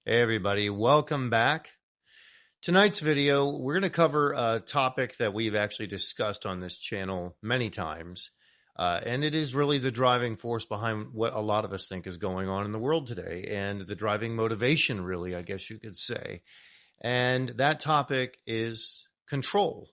Hey everybody, welcome back. Tonight's video, we're going to cover a topic that we've actually discussed on this channel many times, and it is really the driving force behind what a lot of us think is going on in the world today, and the driving motivation, really, I guess you could say. And that topic is control.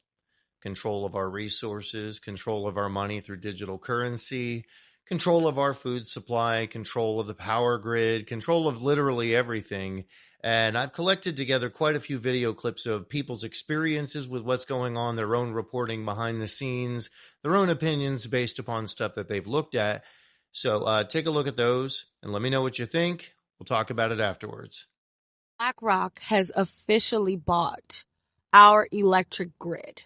Control of our resources, control of our money through digital currency, control of our food supply, control of the power grid, control of literally everything. And I've collected together quite a few video clips of people's experiences with what's going on, their own reporting behind the scenes, their own opinions based upon stuff that they've looked at. So take a look at those and let me know what you think. We'll talk about it afterwards. BlackRock has officially bought our electric grid.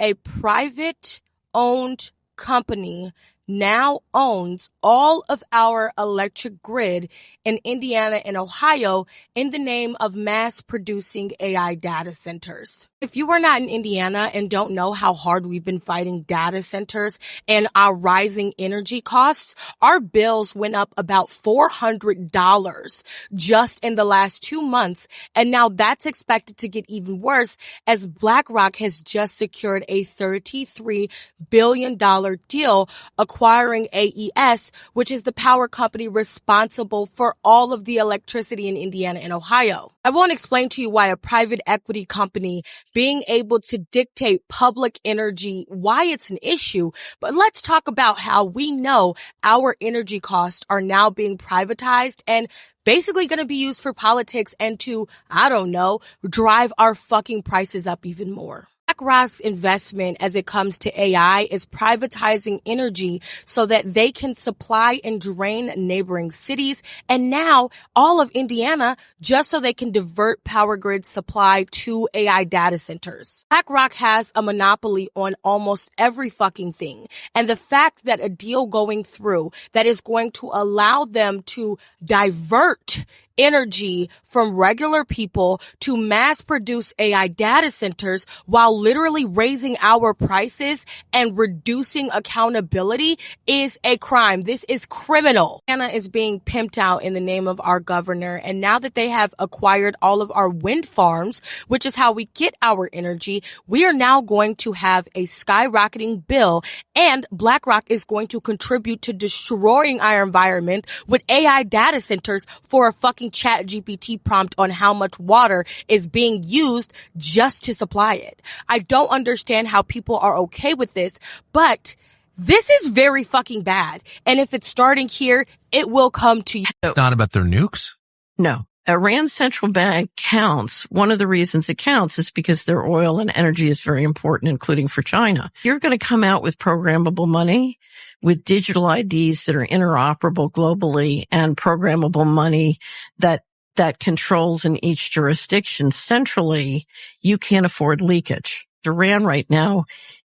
A private-owned company now owns all of our electric grid in Indiana and Ohio in the name of mass-producing AI data centers. If you are not in Indiana and don't know how hard we've been fighting data centers and our rising energy costs, our bills went up about $400 just in the last 2 months, and now that's expected to get even worse as BlackRock has just secured a $33 billion deal acquiring AES, which is the power company responsible for all of the electricity in Indiana and Ohio. I won't explain to you why a private equity company being able to dictate public energy, why it's an issue, but let's talk about how we know our energy costs are now being privatized and basically going to be used for politics and to, I don't know, drive our fucking prices up even more. BlackRock's investment as it comes to AI is privatizing energy so that they can supply and drain neighboring cities and now all of Indiana just so they can divert power grid supply to AI data centers. BlackRock has a monopoly on almost every fucking thing. And the fact that a deal going through that is going to allow them to divert energy from regular people to mass produce AI data centers while literally raising our prices and reducing accountability is a crime. This is criminal. Anna is being pimped out in the name of our governor. And now that they have acquired all of our wind farms, which is how we get our energy, we are now going to have a skyrocketing bill and BlackRock is going to contribute to destroying our environment with AI data centers for a fucking ChatGPT prompt on how much water is being used just to supply it. I don't understand how people are okay with this, but this is very fucking bad. And if it's starting here, it will come to you. It's not about their nukes? No. Iran's central bank counts. One of the reasons it counts is because their oil and energy is very important, including for China. You're going to come out with programmable money, with digital IDs that are interoperable globally, and programmable money that controls in each jurisdiction centrally. You can't afford leakage. Iran right now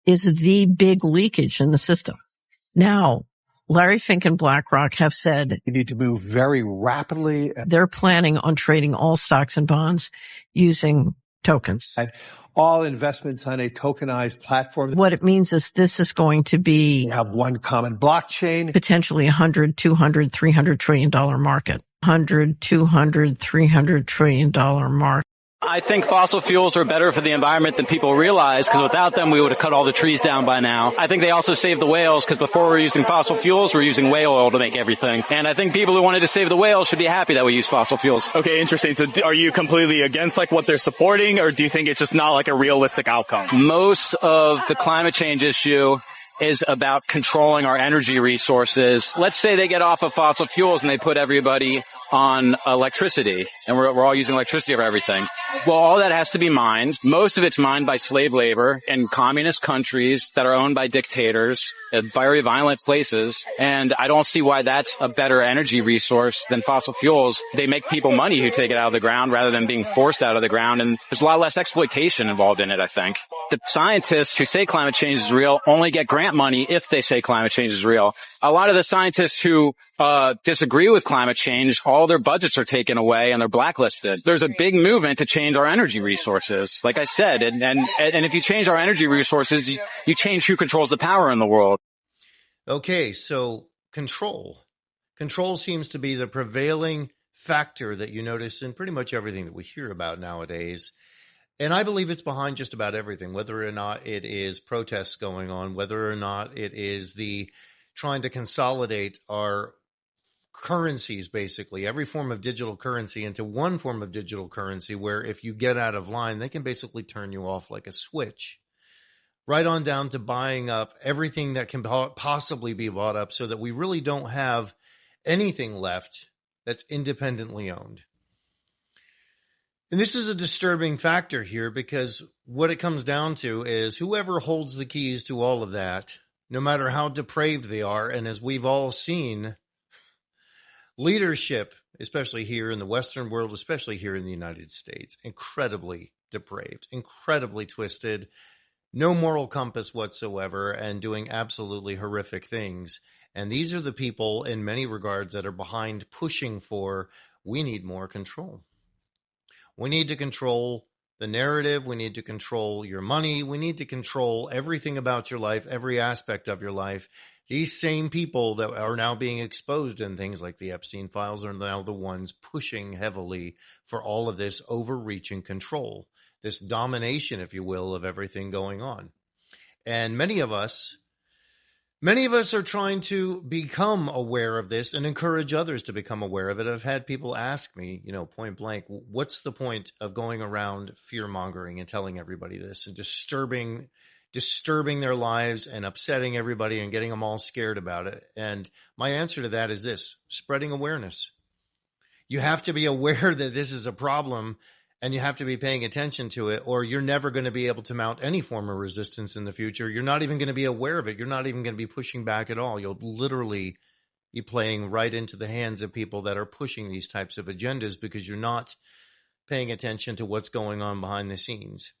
is the big leakage in the system. Now, Larry Fink and BlackRock have said you need to move very rapidly. They're planning on trading all stocks and bonds using tokens. And all investments on a tokenized platform. What it means is this is going to be you have one common blockchain. Potentially $100, $200, $300 trillion market. $100, $200, $300 trillion market. I think fossil fuels are better for the environment than people realize because without them, we would have cut all the trees down by now. I think they also save the whales because before we were using fossil fuels, we were using whale oil to make everything. And I think people who wanted to save the whales should be happy that we use fossil fuels. Okay, interesting. So are you completely against like what they're supporting or do you think it's just not like a realistic outcome? Most of the climate change issue is about controlling our energy resources. Let's say they get off of fossil fuels and they put everybody on electricity, and we're all using electricity for everything. Well, all that has to be mined. Most of it's mined by slave labor in communist countries that are owned by dictators at very violent places, and I don't see why that's a better energy resource than fossil fuels. They make people money who take it out of the ground rather than being forced out of the ground, and there's a lot less exploitation involved in it, I think. The scientists who say climate change is real only get grant money if they say climate change is real. A lot of the scientists who disagree with climate change, all their budgets are taken away and they're blacklisted. There's a big movement to change our energy resources, like I said, and if you change our energy resources, you change who controls the power in the world. Okay, so control. Control seems to be the prevailing factor that you notice in pretty much everything that we hear about nowadays. And I believe it's behind just about everything, whether or not it is protests going on, whether or not it is the trying to consolidate our currencies, basically every form of digital currency into one form of digital currency, where if you get out of line, they can basically turn you off like a switch, right on down to buying up everything that can possibly be bought up, so that we really don't have anything left that's independently owned. And this is a disturbing factor here, because what it comes down to is whoever holds the keys to all of that, no matter how depraved they are, and as we've all seen, leadership, especially here in the Western world, especially here in the United States, incredibly depraved, incredibly twisted, no moral compass whatsoever, and doing absolutely horrific things. And these are the people, in many regards, that are behind pushing for, we need more control. We need to control the narrative. We need to control your money. We need to control everything about your life, every aspect of your life. These same people that are now being exposed in things like the Epstein files are now the ones pushing heavily for all of this overreaching control, this domination, if you will, of everything going on. And many of us are trying to become aware of this and encourage others to become aware of it. I've had people ask me, point blank, what's the point of going around fear-mongering and telling everybody this and disturbing their lives and upsetting everybody and getting them all scared about it? And my answer to that is this: spreading awareness. You have to be aware that this is a problem, and you have to be paying attention to it, or you're never going to be able to mount any form of resistance in the future. You're not even going to be aware of it. You're not even going to be pushing back at all. You'll literally be playing right into the hands of people that are pushing these types of agendas, because you're not paying attention to what's going on behind the scenes.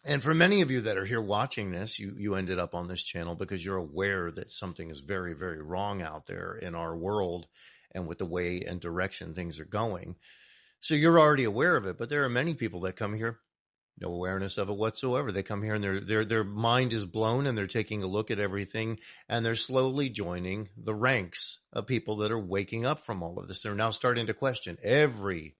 And for many of you that are here watching this, you ended up on this channel because you're aware that something is very, very wrong out there in our world and with the way and direction things are going. So you're already aware of it, but there are many people that come here, no awareness of it whatsoever. They come here and their mind is blown, and they're taking a look at everything, and they're slowly joining the ranks of people that are waking up from all of this. They're now starting to question every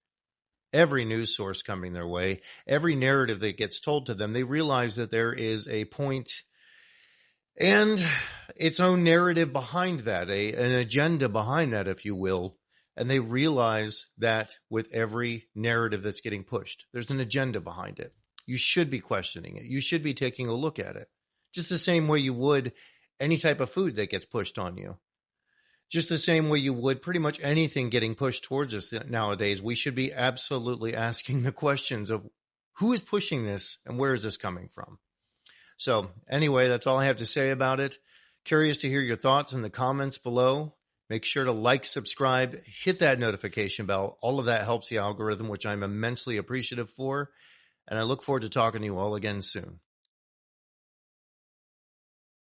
news source coming their way, every narrative that gets told to them. They realize that there is a point and its own narrative behind that, an agenda behind that, if you will. And they realize that with every narrative that's getting pushed, there's an agenda behind it. You should be questioning it. You should be taking a look at it, just the same way you would any type of food that gets pushed on you. Just the same way you would pretty much anything getting pushed towards us nowadays. We should be absolutely asking the questions of who is pushing this and where is this coming from? So anyway, that's all I have to say about it. Curious to hear your thoughts in the comments below. Make sure to like, subscribe, hit that notification bell. All of that helps the algorithm, which I'm immensely appreciative for. And I look forward to talking to you all again soon.